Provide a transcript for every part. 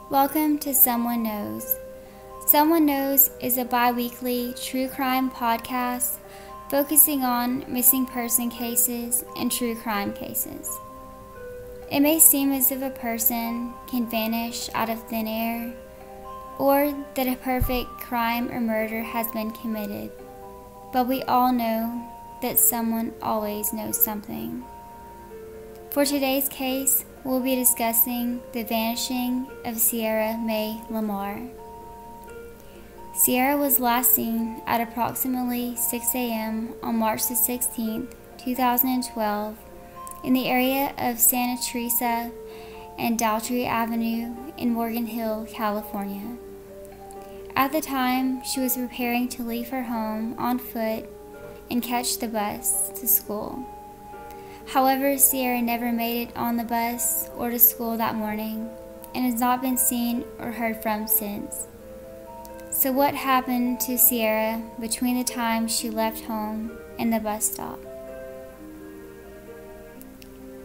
Welcome to Someone Knows. Someone Knows is a bi-weekly true crime podcast focusing on missing person cases and true crime cases. It may seem as if a person can vanish out of thin air, or that a perfect crime or murder has been committed, but we all know that someone always knows something. For today's case, we'll be discussing the vanishing of Sierra Mae LeMar. Sierra was last seen at approximately 6 a.m. on March the 16th, 2012, in the area of Santa Teresa and Daltrey Avenue in Morgan Hill, California. At the time, she was preparing to leave her home on foot and catch the bus to school. However, Sierra never made it on the bus or to school that morning and has not been seen or heard from since. So what happened to Sierra between the time she left home and the bus stop?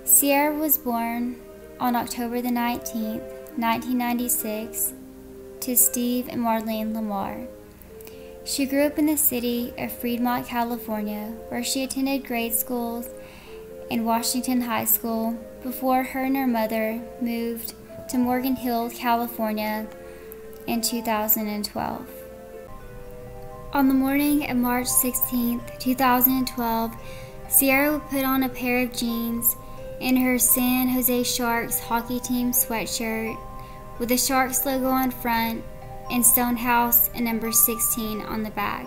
Sierra was born on October the 19th, 1996, to Steve and Marlene LeMar. She grew up in the city of Fremont, California, where she attended grade schools in Washington High School before her and her mother moved to Morgan Hill, California in 2012. On the morning of March 16, 2012, Sierra would put on a pair of jeans and her San Jose Sharks hockey team sweatshirt with the Sharks logo on front and Stonehouse and number 16 on the back.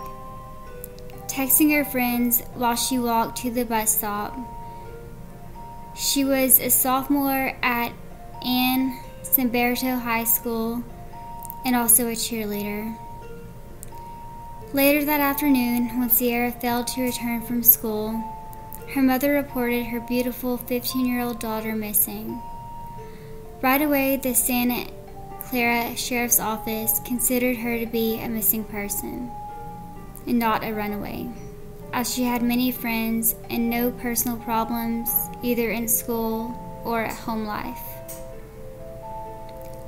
Texting her friends while she walked to the bus stop. She was a sophomore at Ann Simberto High School and also a cheerleader. Later that afternoon, when Sierra failed to return from school, her mother reported her beautiful 15-year-old daughter missing. Right away, the Santa Clara Sheriff's Office considered her to be a missing person and not a runaway, as she had many friends and no personal problems either in school or at home life.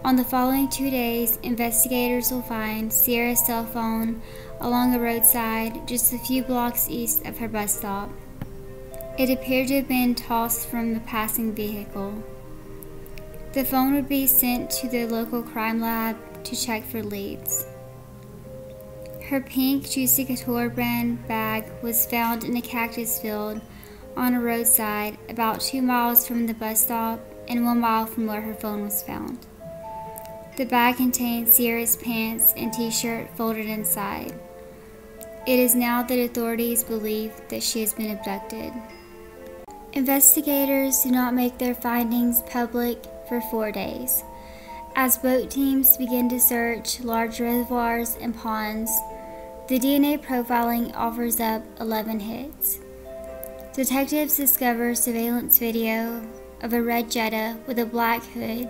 On the following 2 days, investigators will find Sierra's cell phone along a roadside just a few blocks east of her bus stop. It appeared to have been tossed from the passing vehicle. The phone would be sent to the local crime lab to check for leads. Her pink Juicy Couture brand bag was found in a cactus field on a roadside about 2 miles from the bus stop and 1 mile from where her phone was found. The bag contained Sierra's pants and t-shirt folded inside. It is now that authorities believe that she has been abducted. Investigators do not make their findings public for 4 days. As boat teams begin to search large reservoirs and ponds, the DNA profiling offers up 11 hits. Detectives discover surveillance video of a red Jetta with a black hood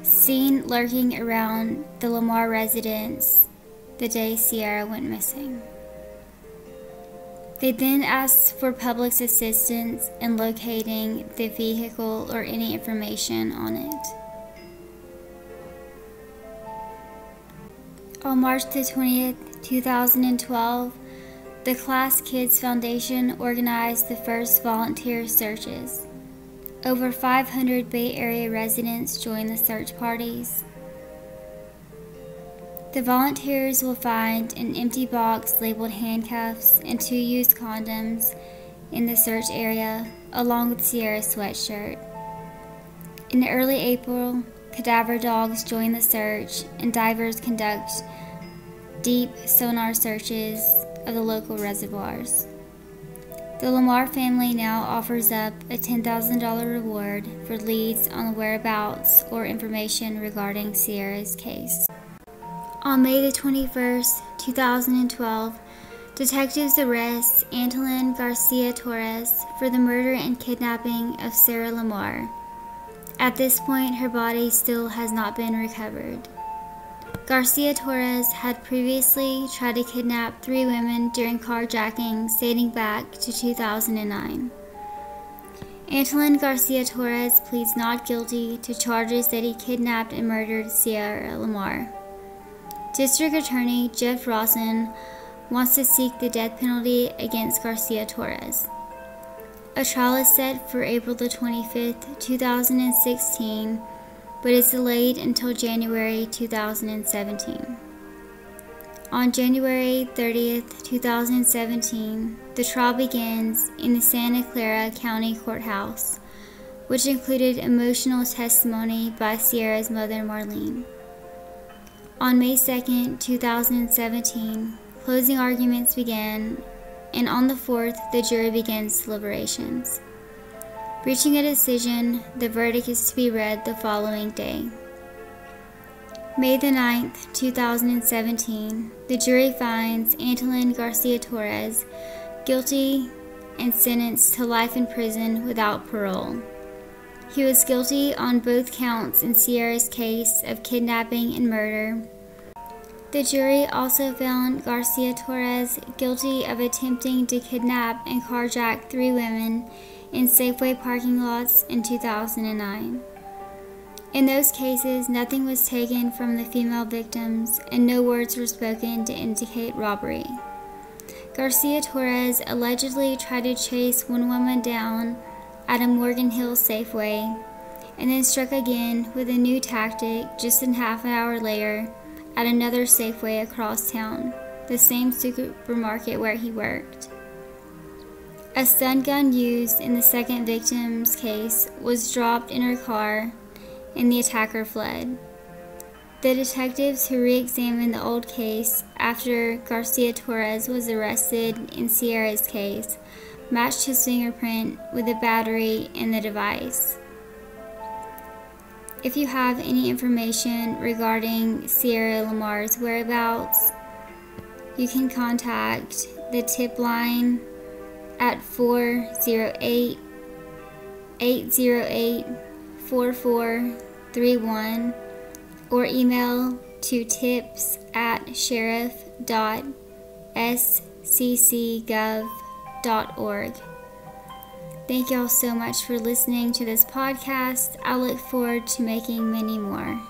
seen lurking around the LeMar residence the day Sierra went missing. They then asked for public's assistance in locating the vehicle or any information on it. On March the 20th, 2012, the Class Kids Foundation organized the first volunteer searches. Over 500 Bay Area residents joined the search parties. The volunteers will find an empty box labeled handcuffs and 2 used condoms in the search area, along with Sierra's sweatshirt. In early April, cadaver dogs join the search and divers conduct deep sonar searches of the local reservoirs. The LeMar family now offers up a $10,000 reward for leads on the whereabouts or information regarding Sierra's case. On May the 21st, 2012, detectives arrest Antolin Garcia-Torres for the murder and kidnapping of Sierra LeMar. At this point, her body still has not been recovered. Garcia-Torres had previously tried to kidnap 3 women during carjackings dating back to 2009. Antolin Garcia-Torres pleads not guilty to charges that he kidnapped and murdered Sierra LeMar. District Attorney Jeff Rawson wants to seek the death penalty against Garcia-Torres. A trial is set for April the 25th, 2016, but is delayed until January 2017. On January 30th, 2017, the trial begins in the Santa Clara County Courthouse, which included emotional testimony by Sierra's mother, Marlene. On May 2nd, 2017, closing arguments began, and on the 4th, the jury begins deliberations. Reaching a decision, the verdict is to be read the following day. May the 9th, 2017, the jury finds Antolin Garcia-Torres guilty and sentenced to life in prison without parole. He was guilty on both counts in Sierra's case of kidnapping and murder. The jury also found Garcia-Torres guilty of attempting to kidnap and carjack 3 women in Safeway parking lots in 2009. In those cases, nothing was taken from the female victims and no words were spoken to indicate robbery. Garcia-Torres allegedly tried to chase one woman down at a Morgan Hill Safeway and then struck again with a new tactic just a half an hour later at another Safeway across town, the same supermarket where he worked. A stun gun used in the second victim's case was dropped in her car and the attacker fled. The detectives who re-examined the old case after Garcia-Torres was arrested in Sierra's case matched his fingerprint with the battery in the device. If you have any information regarding Sierra LeMar's whereabouts, you can contact the tip line at 408-808-4431 or email to tips@sheriff.sccgov.org. Thank y'all so much for listening to this podcast. I look forward to making many more.